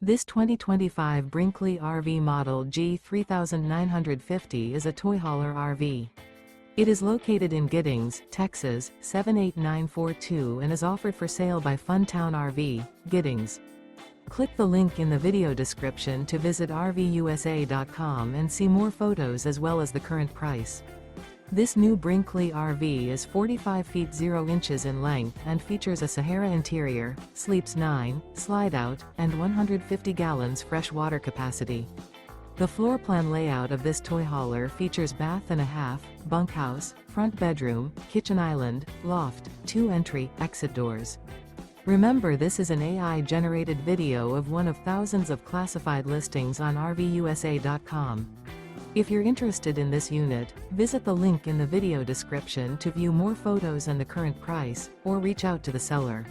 This 2025 Brinkley RV Model G 3950 is a toy hauler RV. It is located in Giddings, Texas, 78942 and is offered for sale by Funtown RV, Giddings. Click the link in the video description to visit RVUSA.com and see more photos as well as the current price. This new Brinkley RV is 45 feet 0 inches in length and features a SAHARA interior, sleeps 9, slide-out, and 150 gallons fresh water capacity. The floor plan layout of this toy hauler features bath and a half, bunkhouse, front bedroom, kitchen island, loft, 2 entry, exit doors. Remember, this is an AI-generated video of one of thousands of classified listings on RVUSA.com. If you're interested in this unit, visit the link in the video description to view more photos and the current price, or reach out to the seller.